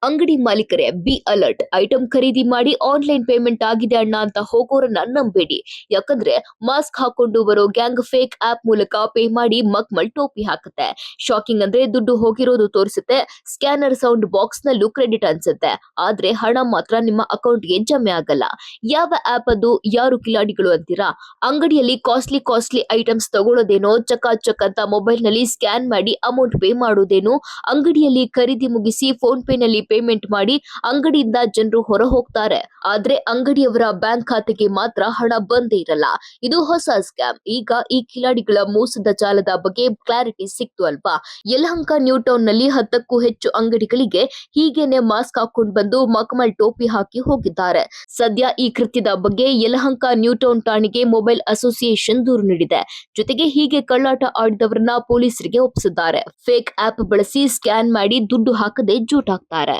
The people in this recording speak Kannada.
ಅಂಗಡಿ ಮಾಲೀಕರೇ ಬಿ ಅಲರ್ಟ್. ಐಟಂ ಖರೀದಿ ಮಾಡಿ ಆನ್ಲೈನ್ ಪೇಮೆಂಟ್ ಆಗಿದೆ ಅಣ್ಣ ಅಂತ ಹೋಗೋರನ್ನ ನಂಬೇಡಿ. ಯಾಕಂದ್ರೆ ಮಾಸ್ಕ್ ಹಾಕೊಂಡು ಬರೋ ಗ್ಯಾಂಗ್ ಫೇಕ್ ಆಪ್ ಮೂಲಕ ಪೇ ಮಾಡಿ ಮಕ್ಮಲ್ ಟೋಪಿ ಹಾಕುತ್ತೆ. ಶಾಕಿಂಗ್ ಅಂದ್ರೆ ದುಡ್ಡು ಹೋಗಿರೋದು ತೋರಿಸುತ್ತೆ, ಸ್ಕ್ಯಾನರ್ ಸೌಂಡ್ ಬಾಕ್ಸ್ ನಲ್ಲೂ ಕ್ರೆಡಿಟ್ ಅನ್ಸುತ್ತೆ. ಆದ್ರೆ ಹಣ ಮಾತ್ರ ನಿಮ್ಮ ಅಕೌಂಟ್ಗೆ ಜಮೆ ಆಗಲ್ಲ. ಯಾವ ಆಪ್ ಅದು, ಯಾರು ಕಿಲಾಡಿಗಳು ಅಂತೀರಾ? ಅಂಗಡಿಯಲ್ಲಿ ಕಾಸ್ಟ್ಲಿ ಐಟಮ್ಸ್ ತಗೊಳ್ಳೋದೇನೋ, ಚಕ್ ಅಂತ ಮೊಬೈಲ್ ನಲ್ಲಿ ಸ್ಕ್ಯಾನ್ ಮಾಡಿ ಅಮೌಂಟ್ ಪೇ ಮಾಡೋದೇನೋ, ಅಂಗಡಿಯಲ್ಲಿ ಖರೀದಿ ಮುಗಿಸಿ ಫೋನ್ ಪೇ ನಲ್ಲಿ ಪೇಮೆಂಟ್ ಮಾಡಿ ಅಂಗಡಿಯಿಂದ ಜನರು ಹೊರ ಹೋಗ್ತಾರೆ. ಆದ್ರೆ ಅಂಗಡಿಯವರ ಬ್ಯಾಂಕ್ ಖಾತೆಗೆ ಮಾತ್ರ ಹಣ ಬಂದೇ ಇರಲ್ಲ. ಇದು ಹೊಸ ಸ್ಕ್ಯಾಮ್. ಈಗ ಈ ಕಿಲಾಡಿಗಳ ಮೋಸದ ಜಾಲದ ಬಗ್ಗೆ ಕ್ಲಾರಿಟಿ ಸಿಕ್ತು ಅಲ್ವಾ? ಯಲಹಂಕ ನ್ಯೂ ಟೌನ್ ನಲ್ಲಿ 10ಕ್ಕೂ ಹೆಚ್ಚು ಅಂಗಡಿಗಳಿಗೆ ಹೀಗೇನೆ ಮಾಸ್ಕ್ ಹಾಕೊಂಡು ಬಂದು ಮಕಮಲ್ ಟೋಪಿ ಹಾಕಿ ಹೋಗಿದ್ದಾರೆ. ಸದ್ಯ ಈ ಕೃತ್ಯದ ಬಗ್ಗೆ ಯಲಹಂಕ ನ್ಯೂ ಟೌನ್ ಠಾಣೆಗೆ ಮೊಬೈಲ್ ಅಸೋಸಿಯೇಷನ್ ದೂರು ನೀಡಿದೆ. ಜೊತೆಗೆ ಹೀಗೆ ಕಳ್ಳಾಟ ಆಡಿದವರನ್ನ ಪೊಲೀಸರಿಗೆ ಒಪ್ಪಿಸಿದ್ದಾರೆ. ಫೇಕ್ ಆಪ್ ಬಳಸಿ ಸ್ಕ್ಯಾನ್ ಮಾಡಿ ದುಡ್ಡು ಹಾಕದೆ ಜೂಟ್ ಹಾಕ್ತಾರೆ.